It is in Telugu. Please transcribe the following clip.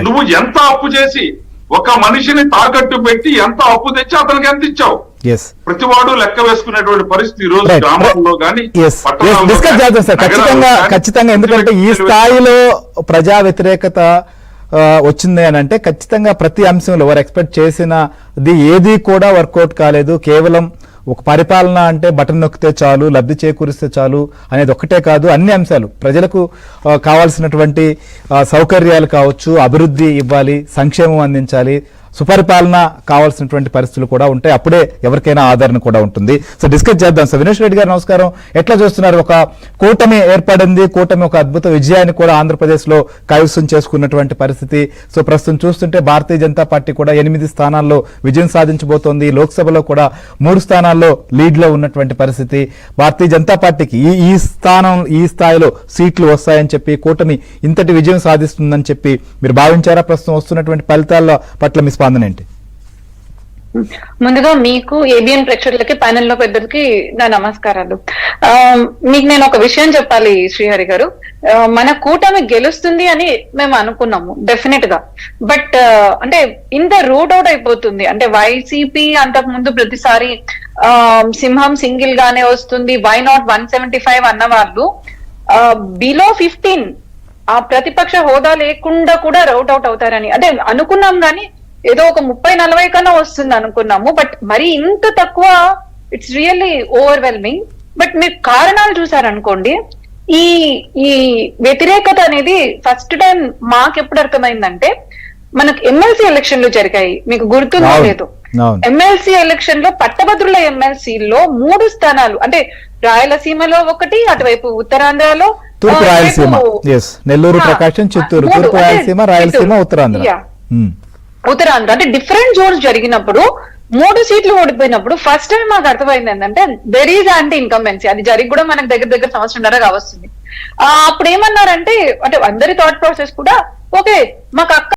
నువ్వు ఎంత అప్పు చేసి ఒక మనిషిని తాకట్టు పెట్టి ఎంత అప్పు తెచ్చి అతనికి ఎంత ఇచ్చావు ప్రతి వాడు లెక్క వేసుకునేటువంటి పరిస్థితి ఈ రోజు గ్రామాల్లో కానీ డిస్కస్ చేద్దాం సార్ ఖచ్చితంగా ఎందుకంటే ఈ స్థాయిలో ప్రజా వ్యతిరేకత వచ్చింది అని అంటే ఖచ్చితంగా ప్రతి అంశంలో వారు ఎక్స్పెక్ట్ చేసినది ఏది కూడా వర్కౌట్ కాలేదు. కేవలం ఒక పరిపాలన అంటే బటన్ నొక్కితే చాలు, లబ్ధి చేకూరిస్తే చాలు అనేది ఒక్కటే కాదు, అన్ని అంశాలు ప్రజలకు కావాల్సినటువంటి సౌకర్యాలు కావచ్చు, అభివృద్ధి ఇవ్వాలి, సంక్షేమం అందించాలి, సుపరిపాలన కావాల్సినటువంటి పరిస్థితులు కూడా ఉంటాయి. అప్పుడే ఎవరికైనా ఆదరణ కూడా ఉంటుంది. సో డిస్కస్ చేద్దాం. సో వినేష్ రెడ్డి గారు నమస్కారం. ఎట్లా చూస్తున్నారు? ఒక కూటమి ఏర్పడింది, కూటమి ఒక అద్భుత విజయాన్ని కూడా ఆంధ్రప్రదేశ్ లో కైవసం చేసుకున్నటువంటి పరిస్థితి. సో ప్రస్తుతం చూస్తుంటే భారతీయ జనతా పార్టీ కూడా 8 స్థానాల్లో విజయం సాధించబోతోంది. లోక్సభలో కూడా 3 స్థానాల్లో లీడ్ లో ఉన్నటువంటి పరిస్థితి. భారతీయ జనతా పార్టీకి ఈ స్థాయిలో సీట్లు వస్తాయని చెప్పి కూటమి ఇంతటి విజయం సాధిస్తుందని చెప్పి మీరు భావించారా? ప్రస్తుతం వస్తున్నటువంటి ఫలితాల పట్ల మీ స్పందన ఏంటి? ముందుగా మీకు ఏబిఎన్ ప్రేక్షకులకి ప్యానెల్లో పెద్దలకి నా నమస్కారాలు. మీకు నేను ఒక విషయం చెప్పాలి శ్రీహరి గారు. మన కూటమి గెలుస్తుంది అని మేము అనుకున్నాము డెఫినెట్ గా. బట్ అంటే ఇంత రూట్ అవుట్ అయిపోతుంది అంటే వైసీపీ అంతకు ముందు ప్రతిసారి సింహం సింగిల్ గానే వస్తుంది, వై నాట్ 175 అన్న వాళ్ళు బిలో 15 ఆ ప్రతిపక్ష హోదా లేకుండా కూడా రౌట్ అవుట్ అవుతారని అంటే అనుకున్నాం. కానీ ఏదో ఒక 30-40 కన్నా వస్తుంది అనుకున్నాము. బట్ మరి ఇంత తక్కువ, ఇట్స్ రియల్లీ ఓవర్వెల్మింగ్. బట్ మీరు కారణాలు చూసారనుకోండి, ఈ వ్యతిరేకత అనేది ఫస్ట్ టైం మాకు ఎప్పుడు అర్థమైందంటే మనకు ఎమ్మెల్సీ ఎలక్షన్లు జరిగాయి, మీకు గుర్తుందో లేదు. ఎమ్మెల్సీ ఎలక్షన్ లో పట్టభద్రుల ఎమ్మెల్సీలో 3 స్థానాలు అంటే రాయలసీమలో 1, అటువైపు ఉత్తరాంధ్రలో తూర్పు రాయలసీమ, నెల్లూరు, ప్రకాశం, చిత్తూరు, తూర్పు రాయలసీమ, రాయలసీమ, ఉత్తరాంధ్ర అంటే డిఫరెంట్ జోన్స్ జరిగినప్పుడు 3 సీట్లు ఓడిపోయినప్పుడు ఫస్ట్ టైం మాకు అర్థమైంది ఏంటంటే దెర్ ఈజ్ యాంటీ ఇన్కంబెన్సీ. అది జరిగి కూడా మనకు దగ్గర సంవత్సరంన్నర కావస్తుంది. అప్పుడు ఏమన్నారంటే అంటే అందరి థాట్ ప్రాసెస్ కూడా ఓకే మాకు